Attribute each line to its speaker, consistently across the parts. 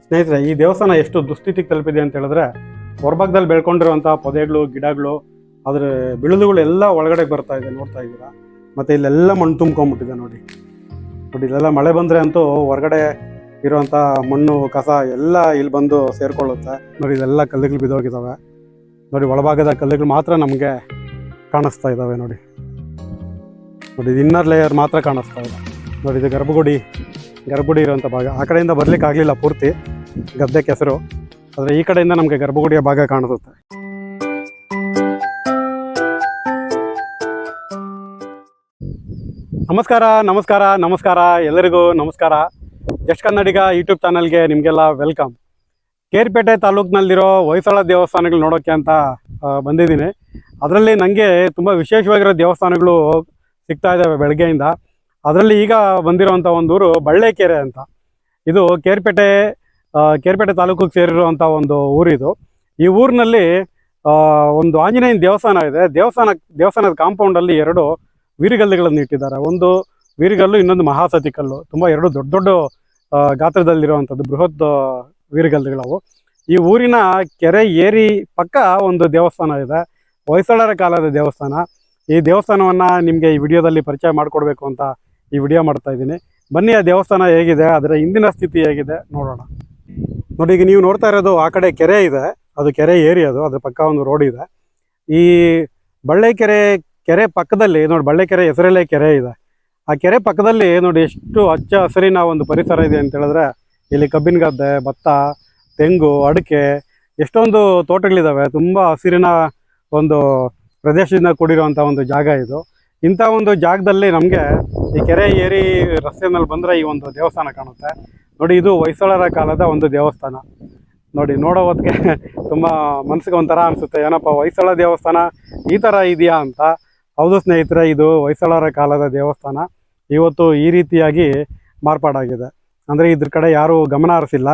Speaker 1: ಸ್ನೇಹಿತರೆ, ಈ ದೇವಸ್ಥಾನ ಎಷ್ಟು ದುಸ್ಥಿತಿಗೆ ತಲುಪಿದೆ ಅಂತ ಹೇಳಿದ್ರೆ, ಹೊರಭಾಗದಲ್ಲಿ ಬೆಳ್ಕೊಂಡಿರುವಂಥ ಪೊದೆಗಳು, ಗಿಡಗಳು, ಅದರ ಬಿಳುದುಗಳು ಎಲ್ಲ ಒಳಗಡೆ ಬರ್ತಾ ಇದೆ, ನೋಡ್ತಾ ಇದ್ದೀರಾ. ಮತ್ತು ಇಲ್ಲೆಲ್ಲ ಮಣ್ಣು ತುಂಬ್ಕೊಂಡ್ಬಿಟ್ಟಿದೆ ನೋಡಿ. ಇಲ್ಲೆಲ್ಲ ಮಳೆ ಬಂದರೆ ಅಂತೂ ಹೊರಗಡೆ ಇರುವಂಥ ಮಣ್ಣು, ಕಸ ಎಲ್ಲ ಇಲ್ಲಿ ಬಂದು ಸೇರಿಕೊಳ್ಳುತ್ತೆ ನೋಡಿ. ಇದೆಲ್ಲ ಕಲ್ಲುಗಳು ಬಿದ್ದೋಗಿದ್ದಾವೆ ನೋಡಿ. ಒಳಭಾಗದ ಕಲ್ಲುಗಳು ಮಾತ್ರ ನಮಗೆ ಕಾಣಿಸ್ತಾ ಇದ್ದಾವೆ ನೋಡಿ. ಇದು ಇನ್ನರ್ ಲೇಯರ್ ಮಾತ್ರ ಕಾಣಿಸ್ತಾ ಇದೆ ನೋಡಿ. ಇದು ಗರ್ಭಗುಡಿ ಇರುವಂಥ ಭಾಗ. ಆ ಕಡೆಯಿಂದ ಬರ್ಲಿಕ್ಕೆ ಆಗಲಿಲ್ಲ ಪೂರ್ತಿ, ಗದ್ದೆ ಕೆಸರು. ಆದರೆ ಈ ಕಡೆಯಿಂದ ನಮಗೆ ಗರ್ಭಗುಡಿಯ ಭಾಗ ಕಾಣಿಸುತ್ತೆ. ನಮಸ್ಕಾರ ಎಲ್ಲರಿಗೂ ನಮಸ್ಕಾರ. ಜಸ್ಟ್ ಕನ್ನಡಿಗ ಯೂಟ್ಯೂಬ್ ಚಾನಲ್ಗೆ ನಿಮಗೆಲ್ಲ ವೆಲ್ಕಮ್. ಕೇರ್ಪೇಟೆ ತಾಲೂಕಿನಲ್ಲಿರೋ ಹೊಯ್ಸಳ ದೇವಸ್ಥಾನಗಳು ನೋಡೋಕ್ಕೆ ಅಂತ ಬಂದಿದ್ದೀನಿ. ಅದರಲ್ಲಿ ನನಗೆ ತುಂಬ ವಿಶೇಷವಾಗಿರೋ ದೇವಸ್ಥಾನಗಳು ಸಿಗ್ತಾ ಇದ್ದಾವೆ ಬೆಳಗ್ಗೆಯಿಂದ. ಅದರಲ್ಲಿ ಈಗ ಬಂದಿರೋವಂಥ ಒಂದು ಊರು ಬಳ್ಳೇಕೆರೆ ಅಂತ. ಇದು ಕೇರ್ಪೇಟೆ ತಾಲೂಕಿಗೆ ಸೇರಿರುವಂಥ ಒಂದು ಊರಿದು. ಈ ಊರಿನಲ್ಲಿ ಒಂದು ಆಂಜನೇಯನ ದೇವಸ್ಥಾನ ಇದೆ. ದೇವಸ್ಥಾನದ ಕಾಂಪೌಂಡಲ್ಲಿ ಎರಡು ವೀರಗಲ್ಲುಗಳನ್ನು ಇಟ್ಟಿದ್ದಾರೆ. ಒಂದು ವೀರಗಲ್ಲು, ಇನ್ನೊಂದು ಮಹಾಸತಿ ಕಲ್ಲು. ತುಂಬ ಎರಡು ದೊಡ್ಡ ಗಾತ್ರದಲ್ಲಿರುವಂಥದ್ದು ಬೃಹತ್ ವೀರಗಲ್ಲುಗಳವು. ಈ ಊರಿನ ಕೆರೆ ಏರಿ ಪಕ್ಕ ಒಂದು ದೇವಸ್ಥಾನ ಇದೆ, ಹೊಯ್ಸಳರ ಕಾಲದ ದೇವಸ್ಥಾನ. ಈ ದೇವಸ್ಥಾನವನ್ನು ನಿಮಗೆ ಈ ವಿಡಿಯೋದಲ್ಲಿ ಪರಿಚಯ ಮಾಡಿಕೊಡ್ಬೇಕು ಅಂತ ಈ ವಿಡಿಯೋ ಮಾಡ್ತಾ ಇದ್ದೀನಿ. ಬನ್ನಿ, ಆ ದೇವಸ್ಥಾನ ಹೇಗಿದೆ, ಅದರ ಇಂದಿನ ಸ್ಥಿತಿ ಹೇಗಿದೆ ನೋಡೋಣ. ನೋಡಿ, ಈಗ ನೀವು ನೋಡ್ತಾ ಇರೋದು ಆ ಕಡೆ ಕೆರೆ ಇದೆ, ಅದು ಕೆರೆ ಏರಿ. ಅದ್ರ ಪಕ್ಕ ಒಂದು ರೋಡ್ ಇದೆ. ಈ ಕೆರೆ ಪಕ್ಕದಲ್ಲಿ ನೋಡಿ, ಬಳ್ಳೇಕೆರೆ ಹೆಸರಲ್ಲೇ ಕೆರೆ ಇದೆ. ಆ ಕೆರೆ ಪಕ್ಕದಲ್ಲಿ ನೋಡಿ ಎಷ್ಟು ಹಚ್ಚ ಹಸಿರಿನ ಒಂದು ಪರಿಸರ ಇದೆ ಅಂತ ಹೇಳಿದ್ರೆ, ಇಲ್ಲಿ ಕಬ್ಬಿನ ಗದ್ದೆ, ಭತ್ತ, ತೆಂಗು, ಅಡಿಕೆ, ಎಷ್ಟೊಂದು ತೋಟಗಳಿದ್ದಾವೆ. ತುಂಬ ಹಸಿರಿನ ಒಂದು ಪ್ರದೇಶದಿಂದ ಕೂಡಿರುವಂಥ ಒಂದು ಜಾಗ ಇದು. ಇಂಥ ಒಂದು ಜಾಗದಲ್ಲಿ ನಮಗೆ ಈ ಕೆರೆ ಏರಿ ರಸ್ತೆ ಮೇಲೆ ಬಂದರೆ ಈ ಒಂದು ದೇವಸ್ಥಾನ ಕಾಣುತ್ತೆ ನೋಡಿ. ಇದು ಹೊಯ್ಸಳರ ಕಾಲದ ಒಂದು ದೇವಸ್ಥಾನ ನೋಡಿ. ನೋಡೋ ಹೊತ್ತಿಗೆ ತುಂಬ ಮನಸ್ಸಿಗೆ ಒಂಥರ ಅನಿಸುತ್ತೆ, ಏನಪ್ಪ ಹೊಯ್ಸಳ ದೇವಸ್ಥಾನ ಈ ಥರ ಇದೆಯಾ ಅಂತ. ಹೌದು ಸ್ನೇಹಿತರೆ, ಇದು ಹೊಯ್ಸಳರ ಕಾಲದ ದೇವಸ್ಥಾನ. ಇವತ್ತು ಈ ರೀತಿಯಾಗಿ ಮಾರ್ಪಾಡಾಗಿದೆ. ಅಂದರೆ ಇದ್ರ ಕಡೆ ಯಾರೂ ಗಮನ ಹರಿಸಿಲ್ಲ,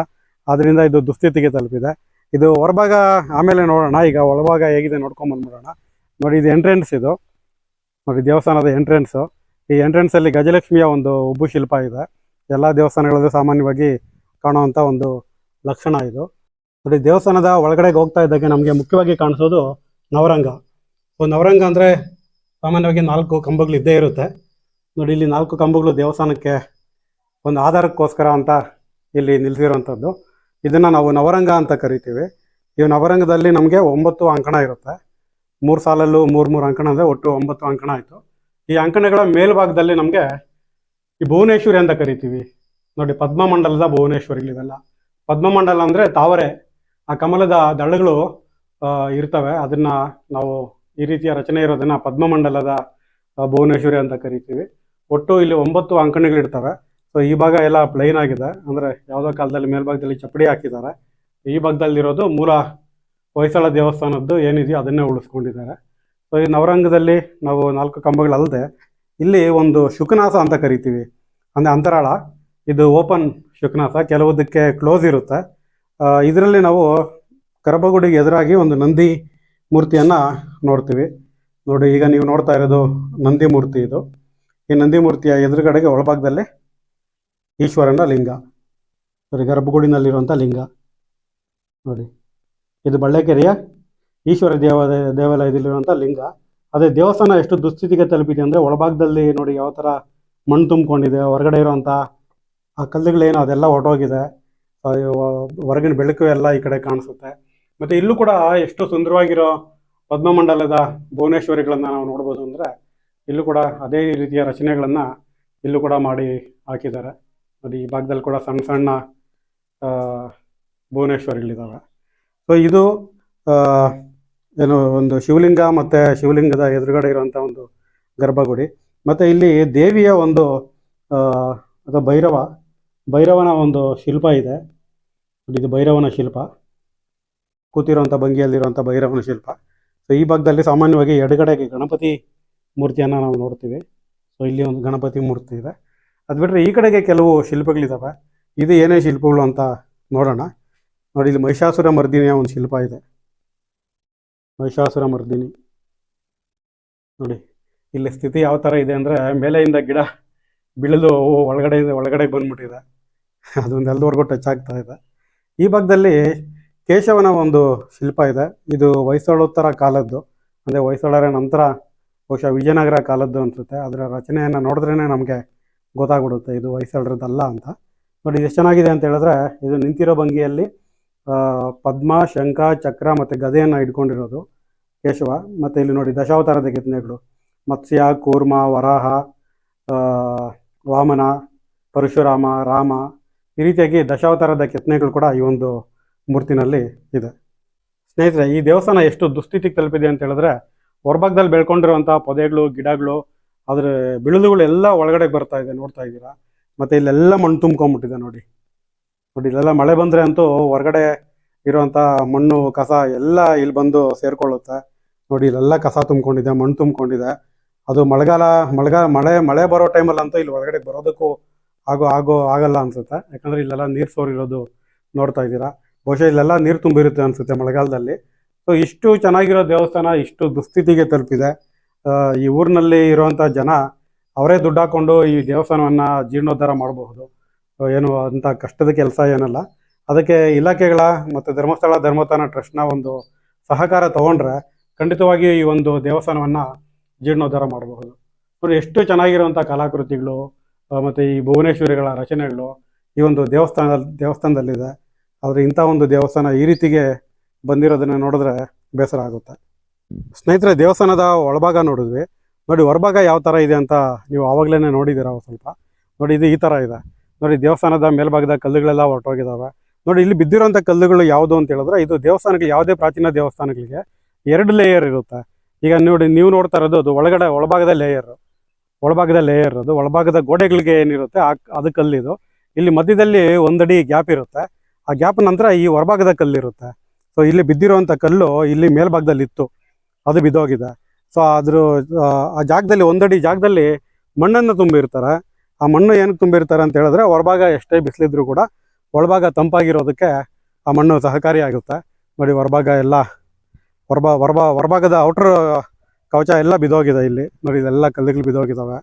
Speaker 1: ಆದ್ದರಿಂದ ಇದು ದುಸ್ಥಿತಿಗೆ ತಲುಪಿದೆ. ಇದು ಹೊರಭಾಗ ಆಮೇಲೆ ನೋಡೋಣ. ಈಗ ಒಳಭಾಗ ಹೇಗಿದೆ ನೋಡ್ಕೊಂಬಂದ್ಬಿಡೋಣ ನೋಡಿ. ಇದು ಎಂಟ್ರೆನ್ಸ್, ಇದು ನೋಡಿ ದೇವಸ್ಥಾನದ ಎಂಟ್ರೆನ್ಸು. ಈ ಎಂಟ್ರೆನ್ಸಲ್ಲಿ ಗಜಲಕ್ಷ್ಮಿಯ ಒಂದು ಉಬ್ಬು ಶಿಲ್ಪ ಇದೆ. ಎಲ್ಲ ದೇವಸ್ಥಾನಗಳಲ್ಲೂ ಸಾಮಾನ್ಯವಾಗಿ ಕಾಣುವಂಥ ಒಂದು ಲಕ್ಷಣ ಇದು ನೋಡಿ. ದೇವಸ್ಥಾನದ ಒಳಗಡೆಗೆ ಹೋಗ್ತಾ ಇದ್ದಾಗೆ ನಮಗೆ ಮುಖ್ಯವಾಗಿ ಕಾಣಿಸೋದು ನವರಂಗ. ನವರಂಗ ಅಂದರೆ ಸಾಮಾನ್ಯವಾಗಿ 4 ಕಂಬಗಳು ಇದ್ದೇ ಇರುತ್ತೆ ನೋಡಿ. ಇಲ್ಲಿ 4 ಕಂಬಗಳು ದೇವಸ್ಥಾನಕ್ಕೆ ಒಂದು ಆಧಾರಕ್ಕೋಸ್ಕರ ಅಂತ ಇಲ್ಲಿ ನಿಲ್ಲಿಸಿರುವಂಥದ್ದು. ಇದನ್ನು ನಾವು ನವರಂಗ ಅಂತ ಕರಿತೀವಿ. ಈ ನವರಂಗದಲ್ಲಿ ನಮಗೆ 9 ಅಂಕಣ ಇರುತ್ತೆ. 3 ಸಾಲಲ್ಲೂ 3 ಅಂಕಣ ಅಂದರೆ ಒಟ್ಟು 9 ಅಂಕಣ ಆಯಿತು. ಈ ಅಂಕಣಗಳ ಮೇಲ್ಭಾಗದಲ್ಲಿ ನಮಗೆ ಈ ಭುವನೇಶ್ವರಿ ಅಂತ ಕರಿತೀವಿ ನೋಡಿ. ಪದ್ಮಮಂಡಲದ ಭುವನೇಶ್ವರಿಗಳಿವೆಲ್ಲ. ಪದ್ಮಮಂಡಲ ಅಂದರೆ ತಾವರೆ, ಆ ಕಮಲದ ದಳಗಳು ಇರ್ತವೆ. ಅದನ್ನು ನಾವು ಈ ರೀತಿಯ ರಚನೆ ಇರೋದನ್ನು ಪದ್ಮಮಂಡಲದ ಭುವನೇಶ್ವರಿ ಅಂತ ಕರಿತೀವಿ. ಒಟ್ಟು ಇಲ್ಲಿ 9 ಅಂಕಣಗಳಿರ್ತವೆ. ಸೊ ಈ ಭಾಗ ಎಲ್ಲ ಪ್ಲೈನ್ ಆಗಿದೆ, ಅಂದರೆ ಯಾವುದೋ ಕಾಲದಲ್ಲಿ ಮೇಲ್ಭಾಗದಲ್ಲಿ ಚಪ್ಪಡಿ ಹಾಕಿದ್ದಾರೆ. ಈ ಭಾಗದಲ್ಲಿರೋದು ಮೂಲ ಹೊಯ್ಸಳ ದೇವಸ್ಥಾನದ್ದು ಏನಿದೆಯೋ ಅದನ್ನೇ ಉಳಿಸ್ಕೊಂಡಿದ್ದಾರೆ. ಸೊ ಈ ನವರಂಗದಲ್ಲಿ ನಾವು 4 ಕಂಬಗಳಲ್ಲದೆ ಇಲ್ಲಿ ಒಂದು ಶುಕನಾಸ ಅಂತ ಕರಿತೀವಿ, ಅಂದರೆ ಅಂತರಾಳ. ಇದು ಓಪನ್ ಶುಕನಾಸ, ಕೆಲವುದಕ್ಕೆ ಕ್ಲೋಸ್ ಇರುತ್ತೆ. ಇದರಲ್ಲಿ ನಾವು ಗರ್ಭಗುಡಿಗೆ ಎದುರಾಗಿ ಒಂದು ನಂದಿ ಮೂರ್ತಿಯನ್ನು ನೋಡ್ತೀವಿ ನೋಡಿ. ಈಗ ನೀವು ನೋಡ್ತಾ ಇರೋದು ನಂದಿ ಮೂರ್ತಿ. ಇದು ಈ ನಂದಿ ಮೂರ್ತಿಯ ಎದುರುಗಡೆಗೆ ಒಳಭಾಗದಲ್ಲಿ ಈಶ್ವರನ ಲಿಂಗ ನೋಡಿ, ಗರ್ಭಗುಡಿನಲ್ಲಿರುವಂಥ ಲಿಂಗ ನೋಡಿ. ಇದು ಬಳ್ಳೇಕೆರೆಯ ಈಶ್ವರ ದೇವಾಲಯದಲ್ಲಿರುವಂಥ ಲಿಂಗ. ಅದೇ ದೇವಸ್ಥಾನ ಎಷ್ಟು ದುಸ್ಥಿತಿಗೆ ತಲುಪಿದೆ ಅಂದರೆ, ಒಳಭಾಗದಲ್ಲಿ ನೋಡಿ ಯಾವ ಥರ ಮಣ್ಣು ತುಂಬಿಕೊಂಡಿದೆ. ಹೊರಗಡೆ ಇರುವಂಥ ಆ ಕಲ್ಲುಗಳೇನು ಅದೆಲ್ಲ ಹೊರಟೋಗಿದೆ. ಹೊರಗಿನ ಬೆಳಕು ಎಲ್ಲ ಈ ಕಡೆ ಕಾಣಿಸುತ್ತೆ. ಮತ್ತು ಇಲ್ಲೂ ಕೂಡ ಎಷ್ಟು ಸುಂದರವಾಗಿರೋ ಪದ್ಮಮಂಡಲದ ಭುವನೇಶ್ವರಿಗಳನ್ನು ನಾವು ನೋಡ್ಬೋದು. ಅಂದರೆ ಇಲ್ಲೂ ಕೂಡ ಅದೇ ರೀತಿಯ ರಚನೆಗಳನ್ನು ಇಲ್ಲೂ ಕೂಡ ಮಾಡಿ ಹಾಕಿದ್ದಾರೆ ನೋಡಿ. ಈ ಭಾಗದಲ್ಲಿ ಕೂಡ ಸಣ್ಣ ಸಣ್ಣ ಭುವನೇಶ್ವರಿಗಳಿದ್ದಾವೆ. ಸೊ ಇದು ಏನು ಒಂದು ಶಿವಲಿಂಗ ಮತ್ತು ಶಿವಲಿಂಗದ ಎದುರುಗಡೆ ಇರುವಂಥ ಒಂದು ಗರ್ಭಗುಡಿ. ಮತ್ತು ಇಲ್ಲಿ ದೇವಿಯ ಒಂದು ಅಥವಾ ಭೈರವನ ಒಂದು ಶಿಲ್ಪ ಇದೆ. ಇದು ಭೈರವನ ಶಿಲ್ಪ, ಕೂತಿರುವಂಥ ಭಂಗಿಯಲ್ಲಿರುವಂಥ ಭೈರವನ ಶಿಲ್ಪ. ಸೊ ಈ ಭಾಗದಲ್ಲಿ ಸಾಮಾನ್ಯವಾಗಿ ಎಡಗಡೆಗೆ ಗಣಪತಿ ಮೂರ್ತಿಯನ್ನು ನಾವು ನೋಡ್ತೀವಿ. ಸೊ ಇಲ್ಲಿ ಒಂದು ಗಣಪತಿ ಮೂರ್ತಿ ಇದೆ. ಅದು ಬಿಟ್ಟರೆ ಈ ಕಡೆಗೆ ಕೆಲವು ಶಿಲ್ಪಗಳಿದ್ದಾವೆ. ಇದು ಏನೇ ಶಿಲ್ಪಗಳು ಅಂತ ನೋಡೋಣ ನೋಡಿ. ಇಲ್ಲಿ ಮಹಿಷಾಸುರ ಮರ್ದಿನಿಯ ಒಂದು ಶಿಲ್ಪ ಇದೆ, ಮಹಿಷಾಸುರ ಮರ್ದಿನಿ ನೋಡಿ. ಇಲ್ಲಿ ಸ್ಥಿತಿ ಯಾವ ಥರ ಇದೆ ಅಂದರೆ, ಮೇಲೆಯಿಂದ ಗಿಡ ಬೀಳಲು ಒಳಗಡೆ ಬಂದ್ಬಿಟ್ಟಿದೆ. ಅದೊಂದು ಎಲ್ಲದವರೆಗೂ ಟಚ್ ಆಗ್ತಾ ಇದೆ. ಈ ಭಾಗದಲ್ಲಿ ಕೇಶವನ ಒಂದು ಶಿಲ್ಪ ಇದೆ. ಇದು ಹೊಯ್ಸಳೋತ್ತರ ಕಾಲದ್ದು, ಅಂದರೆ ಹೊಯ್ಸಳರ ನಂತರ ಬಹುಶಃ ವಿಜಯನಗರ ಕಾಲದ್ದು ಅನಿಸುತ್ತೆ. ಅದರ ರಚನೆಯನ್ನು ನೋಡಿದ್ರೇ ನಮಗೆ ಗೊತ್ತಾಗ್ಬಿಡುತ್ತೆ ಇದು ಹೊಯ್ಸಳರದ್ದಲ್ಲ ಅಂತ. ನೋಡಿ ಎಷ್ಟು ಚೆನ್ನಾಗಿದೆ ಅಂತ ಹೇಳಿದ್ರೆ, ಇದು ನಿಂತಿರೋ ಭಂಗಿಯಲ್ಲಿ ಪದ್ಮ, ಶಂಖ, ಚಕ್ರ ಮತ್ತು ಗದೆಯನ್ನು ಇಟ್ಕೊಂಡಿರೋದು ಕೇಶವ. ಮತ್ತು ಇಲ್ಲಿ ನೋಡಿ ದಶಾವತಾರದ ಕೆತ್ತನೆಗಳು, ಮತ್ಸ್ಯ, ಕೂರ್ಮ, ವರಾಹ, ವಾಮನ, ಪರಶುರಾಮ, ರಾಮ, ಈ ರೀತಿಯಾಗಿ ದಶಾವತಾರದ ಕೆತ್ತನೆಗಳು ಕೂಡ ಈ ಒಂದು ಮೂರ್ತಿನಲ್ಲಿ ಇದೆ. ಸ್ನೇಹಿತರೆ, ಈ ದೇವಸ್ಥಾನ ಎಷ್ಟು ದುಸ್ಥಿತಿಗೆ ತಲುಪಿದೆ ಅಂತ ಹೇಳಿದ್ರೆ, ಹೊರಭಾಗದಲ್ಲಿ ಬೆಳ್ಕೊಂಡಿರುವಂಥ ಪೊದೆಗಳು, ಗಿಡಗಳು, ಅದರ ಬಿಳುದುಗಳು ಎಲ್ಲ ಒಳಗಡೆ ಬರ್ತಾ ಇದೆ, ನೋಡ್ತಾ ಇದ್ದೀರಾ. ಮತ್ತು ಇಲ್ಲೆಲ್ಲ ಮಣ್ಣು ತುಂಬ್ಕೊಂಡ್ಬಿಟ್ಟಿದೆ ನೋಡಿ. ಇಲ್ಲೆಲ್ಲ ಮಳೆ ಬಂದರೆ ಅಂತೂ ಹೊರಗಡೆ ಇರುವಂಥ ಮಣ್ಣು, ಕಸ ಎಲ್ಲ ಇಲ್ಲಿ ಬಂದು ಸೇರಿಕೊಳ್ಳುತ್ತೆ. ನೋಡಿ ಇಲ್ಲೆಲ್ಲ ಕಸ ತುಂಬ್ಕೊಂಡಿದೆ, ಮಣ್ಣು ತುಂಬ್ಕೊಂಡಿದೆ. ಅದು ಮಳೆ ಬರೋ ಟೈಮಲ್ಲಂತೂ ಇಲ್ಲಿ ಒಳಗಡೆ ಬರೋದಕ್ಕೂ ಆಗಲ್ಲ ಅನಿಸುತ್ತೆ. ಯಾಕಂದರೆ ಇಲ್ಲೆಲ್ಲ ನೀರು ಸೋರಿರೋದು ನೋಡ್ತಾ ಇದ್ದೀರಾ. ಬಹುಶಃ ಇಲ್ಲೆಲ್ಲ ನೀರು ತುಂಬಿರುತ್ತೆ ಅನಿಸುತ್ತೆ ಮಳೆಗಾಲದಲ್ಲಿ. ಸೊ ಇಷ್ಟು ಚೆನ್ನಾಗಿರೋ ದೇವಸ್ಥಾನ ಇಷ್ಟು ದುಸ್ಥಿತಿಗೆ ತಲುಪಿದೆ. ಈ ಊರಿನಲ್ಲಿ ಇರುವಂಥ ಜನ ಅವರೇ ದುಡ್ಡು ಹಾಕ್ಕೊಂಡು ಈ ದೇವಸ್ಥಾನವನ್ನು ಜೀರ್ಣೋದ್ಧಾರ ಮಾಡಬಹುದು. ಏನು ಅಂಥ ಕಷ್ಟದ ಕೆಲಸ ಏನಲ್ಲ. ಅದಕ್ಕೆ ಇಲಾಖೆಗಳ ಮತ್ತು ಧರ್ಮಸ್ಥಳ ಧರ್ಮೋತ್ಥಾನ ಟ್ರಸ್ಟ್ನ ಒಂದು ಸಹಕಾರ ತಗೊಂಡ್ರೆ ಖಂಡಿತವಾಗಿ ಈ ಒಂದು ದೇವಸ್ಥಾನವನ್ನು ಜೀರ್ಣೋದ್ಧಾರ ಮಾಡಬಹುದು. ನೋಡಿ ಎಷ್ಟು ಚೆನ್ನಾಗಿರುವಂಥ ಕಲಾಕೃತಿಗಳು ಮತ್ತು ಈ ಭುವನೇಶ್ವರಿಗಳ ರಚನೆಗಳು ಈ ಒಂದು ದೇವಸ್ಥಾನದಲ್ಲಿದೆ. ಆದರೆ ಇಂಥ ಒಂದು ದೇವಸ್ಥಾನ ಈ ರೀತಿಗೆ ಬಂದಿರೋದನ್ನು ನೋಡಿದ್ರೆ ಬೇಸರ ಆಗುತ್ತೆ. ಸ್ನೇಹಿತರೆ, ದೇವಸ್ಥಾನದ ಒಳಭಾಗ ನೋಡಿದ್ವಿ. ನೋಡಿ ಹೊರಭಾಗ ಯಾವ ಥರ ಇದೆ ಅಂತ ನೀವು ಆವಾಗಲೇ ನೋಡಿದ್ದೀರ ಸ್ವಲ್ಪ. ನೋಡಿ ಇದು ಈ ಥರ ಇದೆ. ನೋಡಿ ದೇವಸ್ಥಾನದ ಮೇಲ್ಭಾಗದ ಕಲ್ಲುಗಳೆಲ್ಲ ಹೊರಟೋಗಿದ್ದಾವೆ. ನೋಡಿ ಇಲ್ಲಿ ಬಿದ್ದಿರೋಂಥ ಕಲ್ಲುಗಳು ಯಾವುದು ಅಂತ ಹೇಳಿದ್ರೆ, ಇದು ದೇವಸ್ಥಾನಕ್ಕೆ ಯಾವುದೇ ಪ್ರಾಚೀನ ದೇವಸ್ಥಾನಗಳಿಗೆ 2 ಲೇಯರ್ ಇರುತ್ತೆ. ಈಗ ನೋಡಿ ನೀವು ನೋಡ್ತಾ ಇರೋದು ಅದು ಒಳಭಾಗದ ಲೇಯರ್ ಅದು ಒಳಭಾಗದ ಗೋಡೆಗಳಿಗೆ ಏನಿರುತ್ತೆ ಅದು ಕಲ್ಲಿದು. ಇಲ್ಲಿ ಮಧ್ಯದಲ್ಲಿ 1 ಅಡಿ ಗ್ಯಾಪ್ ಇರುತ್ತೆ. ಆ ಗ್ಯಾಪ್ ನಂತರ ಈ ಹೊರಭಾಗದ ಕಲ್ಲಿರುತ್ತೆ. ಸೊ ಇಲ್ಲಿ ಬಿದ್ದಿರುವಂಥ ಕಲ್ಲು ಇಲ್ಲಿ ಮೇಲ್ಭಾಗದಲ್ಲಿ ಇತ್ತು, ಅದು ಬಿದ್ದೋಗಿದೆ. ಸೊ ಆ ಜಾಗದಲ್ಲಿ 1 ಅಡಿ ಜಾಗದಲ್ಲಿ ಮಣ್ಣನ್ನು ತುಂಬಿರ್ತಾರೆ. ಆ ಮಣ್ಣು ಏನಕ್ಕೆ ತುಂಬಿರ್ತಾರೆ ಅಂತ ಹೇಳಿದ್ರೆ, ಹೊರಭಾಗ ಎಷ್ಟೇ ಬಿಸಿಲಿದ್ರು ಕೂಡ ಒಳಭಾಗ ತಂಪಾಗಿರೋದಕ್ಕೆ ಆ ಮಣ್ಣು ಸಹಕಾರಿಯಾಗುತ್ತೆ. ನೋಡಿ ಹೊರಭಾಗ ಎಲ್ಲ ಹೊರಭಾಗದ ಔಟ್ರ್ ಕವಚ ಎಲ್ಲ ಬಿದ್ದೋಗಿದೆ ಇಲ್ಲಿ. ನೋಡಿ ಇದೆಲ್ಲ ಕಲ್ಲುಗಳು ಬಿದ್ದೋಗಿದ್ದಾವೆ.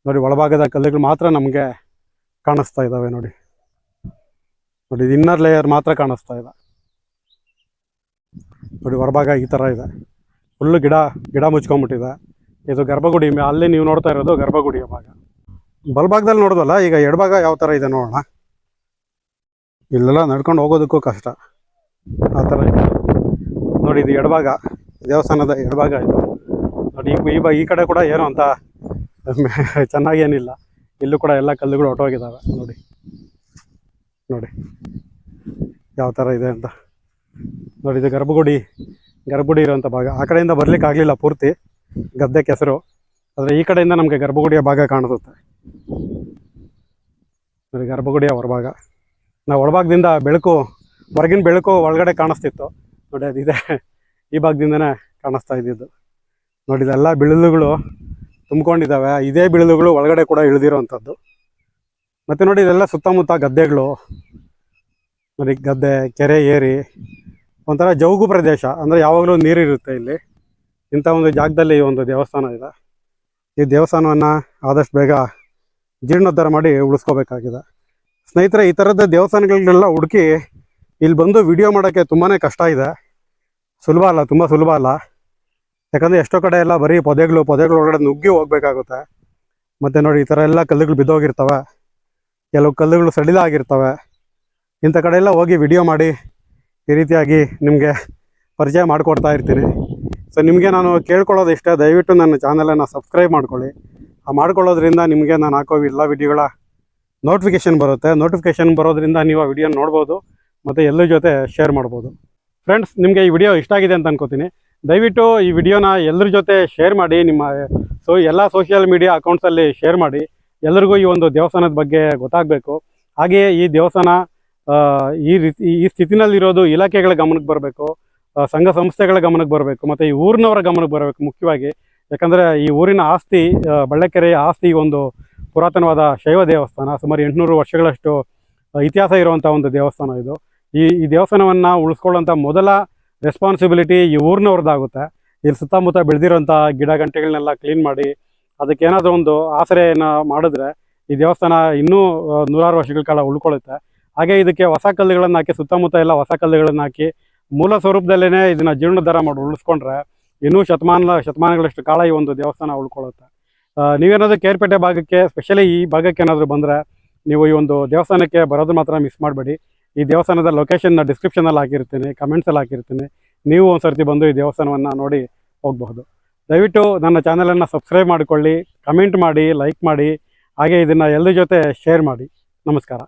Speaker 1: ನೋಡಿ ಒಳಭಾಗದ ಕಲ್ಲುಗಳು ಮಾತ್ರ ನಮಗೆ ಕಾಣಿಸ್ತಾ ಇದ್ದಾವೆ. ನೋಡಿ ಇದು ಇನ್ನರ್ ಲೇಯರ್ ಮಾತ್ರ ಕಾಣಿಸ್ತಾ ಇದೆ. ನೋಡಿ ಹೊರಭಾಗ ಈ ಥರ ಇದೆ, ಫುಲ್ಲು ಗಿಡ ಮುಚ್ಕೊಂಡ್ಬಿಟ್ಟಿದೆ. ಇದು ಗರ್ಭಗುಡಿ, ಅಲ್ಲಿ ನೀವು ನೋಡ್ತಾ ಇರೋದು ಗರ್ಭಗುಡಿಯ ಭಾಗ. ಬಲಭಾಗದಲ್ಲಿ ನೋಡಿದ್ವಲ್ಲ, ಈಗ ಎಡಭಾಗ ಯಾವ ಥರ ಇದೆ ನೋಡೋಣ. ಇಲ್ಲೆಲ್ಲ ನಡ್ಕೊಂಡು ಹೋಗೋದಕ್ಕೂ ಕಷ್ಟ, ಆ ಥರ ಇದೆ. ನೋಡಿ ಇದು ಎಡಭಾಗ, ದೇವಸ್ಥಾನದ ಎಡಭಾಗ ಇದು. ನೋಡಿ ಈ ಕಡೆ ಕೂಡ ಏನೋ ಅಂತ ಚೆನ್ನಾಗೇನಿಲ್ಲ. ಇಲ್ಲೂ ಕೂಡ ಎಲ್ಲ ಕಲ್ಲುಗಳು ಹೊರಟೋಗಿದ್ದಾವೆ. ನೋಡಿ ಯಾವ ಥರ ಇದೆ ಅಂತ. ನೋಡಿ ಇದು ಗರ್ಭಗುಡಿ ಇರೋಂಥ ಭಾಗ. ಆ ಕಡೆಯಿಂದ ಬರ್ಲಿಕ್ಕೆ ಆಗಲಿಲ್ಲ ಪೂರ್ತಿ, ಗದ್ದೆ ಕೆಸರು. ಆದರೆ ಈ ಕಡೆಯಿಂದ ನಮಗೆ ಗರ್ಭಗುಡಿಯ ಭಾಗ ಕಾಣಿಸುತ್ತೆ. ನೋಡಿ ಗರ್ಭಗುಡಿಯ ಹೊರಭಾಗ. ನಾವು ಒಳಭಾಗದಿಂದ ಹೊರಗಿನ ಬೆಳಕು ಒಳಗಡೆ ಕಾಣಿಸ್ತಿತ್ತು. ನೋಡಿ ಅದಿದೆ, ಈ ಭಾಗದಿಂದನೇ ಕಾಣಿಸ್ತಾ ಇದ್ದಿದ್ದು. ನೋಡಿ ಇದೆಲ್ಲ ಬಿಳಿಲುಗಳು ತುಂಬ್ಕೊಂಡಿದ್ದಾವೆ. ಇದೇ ಬಿಳಿಲುಗಳು ಒಳಗಡೆ ಕೂಡ ಇಳಿದಿರೋವಂಥದ್ದು. ಮತ್ತು ನೋಡಿ ಇದೆಲ್ಲ ಸುತ್ತಮುತ್ತ ಗದ್ದೆಗಳು. ನೋಡಿ ಗದ್ದೆ, ಕೆರೆ, ಏರಿ, ಒಂಥರ ಜೌಗು ಪ್ರದೇಶ. ಅಂದರೆ ಯಾವಾಗಲೂ ನೀರಿರುತ್ತೆ ಇಲ್ಲಿ. ಇಂಥ ಒಂದು ಜಾಗದಲ್ಲಿ ಈ ಒಂದು ದೇವಸ್ಥಾನ ಇದೆ. ಈ ದೇವಸ್ಥಾನವನ್ನು ಆದಷ್ಟು ಬೇಗ ಜೀರ್ಣೋದ್ಧಾರ ಮಾಡಿ ಉಳಿಸ್ಕೋಬೇಕಾಗಿದೆ. ಸ್ನೇಹಿತರೆ, ಈ ಥರದ ದೇವಸ್ಥಾನಗಳನ್ನೆಲ್ಲ ಹುಡುಕಿ ಇಲ್ಲಿ ಬಂದು ವಿಡಿಯೋ ಮಾಡೋಕ್ಕೆ ತುಂಬಾ ಕಷ್ಟ ಇದೆ. ಸುಲಭ ಅಲ್ಲ, ತುಂಬ ಸುಲಭ ಅಲ್ಲ. ಯಾಕಂದರೆ ಎಷ್ಟೋ ಕಡೆ ಎಲ್ಲ ಬರೀ ಪೊದೆಗಳು ಒಳಗಡೆ ನುಗ್ಗಿ ಹೋಗಬೇಕಾಗುತ್ತೆ. ಮತ್ತು ನೋಡಿ ಈ ಥರ ಎಲ್ಲ ಕಲ್ಲುಗಳು ಬಿದ್ದೋಗಿರ್ತವೆ, ಕೆಲವು ಕಲ್ಲುಗಳು ಸಡಿಲಾಗಿರ್ತವೆ. ಇಂಥ ಕಡೆ ಎಲ್ಲ ಹೋಗಿ ವಿಡಿಯೋ ಮಾಡಿ ಈ ರೀತಿಯಾಗಿ ನಿಮಗೆ ಪರಿಚಯ ಮಾಡಿಕೊಡ್ತಾ ಇರ್ತೀನಿ. ಸೊ ನಿಮಗೆ ನಾನು ಕೇಳ್ಕೊಳ್ಳೋದು ಇಷ್ಟ, ದಯವಿಟ್ಟು ನನ್ನ ಚಾನಲನ್ನು ಸಬ್ಸ್ಕ್ರೈಬ್ ಮಾಡ್ಕೊಳ್ಳಿ. ಆ ಮಾಡ್ಕೊಳ್ಳೋದ್ರಿಂದ ನಿಮಗೆ ನಾನು ಹಾಕೋ ಎಲ್ಲ ವಿಡಿಯೋಗಳ ನೋಟಿಫಿಕೇಷನ್ ಬರುತ್ತೆ. ನೋಟಿಫಿಕೇಷನ್ ಬರೋದ್ರಿಂದ ನೀವು ಆ ವಿಡಿಯೋ ನೋಡ್ಬೋದು ಮತ್ತು ಎಲ್ಲರ ಜೊತೆ ಶೇರ್ ಮಾಡ್ಬೋದು. ಫ್ರೆಂಡ್ಸ್, ನಿಮಗೆ ಈ ವಿಡಿಯೋ ಇಷ್ಟ ಆಗಿದೆ ಅಂತ ಅನ್ಕೋತೀನಿ. ದಯವಿಟ್ಟು ಈ ವಿಡಿಯೋನ ಎಲ್ಲರ ಜೊತೆ ಶೇರ್ ಮಾಡಿ. ನಿಮ್ಮ ಎಲ್ಲ ಸೋಷಿಯಲ್ ಮೀಡಿಯಾ ಅಕೌಂಟ್ಸಲ್ಲಿ ಶೇರ್ ಮಾಡಿ. ಎಲ್ಲರಿಗೂ ಈ ಒಂದು ದೇವಸ್ಥಾನದ ಬಗ್ಗೆ ಗೊತ್ತಾಗಬೇಕು. ಹಾಗೆಯೇ ಈ ದೇವಸ್ಥಾನ ಈ ಸ್ಥಿತಿನಲ್ಲಿರೋದು ಇಲಾಖೆಗಳ ಗಮನಕ್ಕೆ ಬರಬೇಕು, ಸಂಘ ಸಂಸ್ಥೆಗಳ ಗಮನಕ್ಕೆ ಬರಬೇಕು, ಮತ್ತು ಈ ಊರಿನವರ ಗಮನಕ್ಕೆ ಬರಬೇಕು ಮುಖ್ಯವಾಗಿ. ಯಾಕಂದರೆ ಈ ಊರಿನ ಆಸ್ತಿ, ಬಳ್ಳೆಕೆರೆಯ ಆಸ್ತಿ ಒಂದು ಪುರಾತನವಾದ ಶೈವ ದೇವಸ್ಥಾನ. ಸುಮಾರು 800 ವರ್ಷಗಳಷ್ಟು ಇತಿಹಾಸ ಇರುವಂಥ ಒಂದು ದೇವಸ್ಥಾನ ಇದು. ಈ ದೇವಸ್ಥಾನವನ್ನು ಉಳಿಸ್ಕೊಳ್ಳೋಂಥ ಮೊದಲ ರೆಸ್ಪಾನ್ಸಿಬಿಲಿಟಿ ಈ ಊರಿನವ್ರದ್ದಾಗುತ್ತೆ. ಇಲ್ಲಿ ಸುತ್ತಮುತ್ತ ಬೆಳೆದಿರೋಂಥ ಗಿಡ ಗಂಟೆಗಳನ್ನೆಲ್ಲ ಕ್ಲೀನ್ ಮಾಡಿ ಅದಕ್ಕೇನಾದರೂ ಒಂದು ಆಸರೆಯನ್ನು ಮಾಡಿದ್ರೆ ಈ ದೇವಸ್ಥಾನ ಇನ್ನೂ 100 ವರ್ಷಗಳ ಕಾಲ ಉಳ್ಕೊಳ್ಳುತ್ತೆ. ಹಾಗೆ ಇದಕ್ಕೆ ಹೊಸ ಕಲ್ಲುಗಳನ್ನು ಹಾಕಿ ಸುತ್ತಮುತ್ತ ಎಲ್ಲ ಹೊಸ ಕಲ್ಲುಗಳನ್ನು ಹಾಕಿ ಮೂಲ ಸ್ವರೂಪದಲ್ಲೇ ಇದನ್ನು ಜೀರ್ಣೋದ್ಧಾರ ಮಾಡಿ ಉಳಿಸ್ಕೊಂಡ್ರೆ ಇನ್ನೂ ಶತಮಾನಗಳಷ್ಟು ಕಾಲ ಈ ಒಂದು ದೇವಸ್ಥಾನ ಉಳ್ಕೊಳ್ಳುತ್ತೆ. ನೀವೇನಾದರೂ ಕೇರ್ಪೇಟೆ ಭಾಗಕ್ಕೆ, ಸ್ಪೆಷಲಿ ಈ ಭಾಗಕ್ಕೆ ಏನಾದರೂ ಬಂದರೆ ನೀವು ಈ ಒಂದು ದೇವಸ್ಥಾನಕ್ಕೆ ಬರೋದು ಮಾತ್ರ ಮಿಸ್ ಮಾಡಬೇಡಿ. ಈ ದೇವಸ್ಥಾನದ ಲೊಕೇಶನ್ನ ಡಿಸ್ಕ್ರಿಪ್ಷನಲ್ಲಿ ಹಾಕಿರ್ತೀನಿ, ಕಮೆಂಟ್ಸಲ್ಲಿ ಹಾಕಿರ್ತೀನಿ. ನೀವು ಒಂದು ಸರ್ತಿ ಬಂದು ಈ ದೇವಸ್ಥಾನವನ್ನು ನೋಡಿ ಹೋಗಬಹುದು. ದಯವಿಟ್ಟು ನನ್ನ ಚಾನಲನ್ನು ಸಬ್ಸ್ಕ್ರೈಬ್ ಮಾಡಿಕೊಳ್ಳಿ, ಕಮೆಂಟ್ ಮಾಡಿ, ಲೈಕ್ ಮಾಡಿ, ಹಾಗೆ ಇದನ್ನು ಎಲ್ಲರ ಜೊತೆ ಶೇರ್ ಮಾಡಿ. ನಮಸ್ಕಾರ.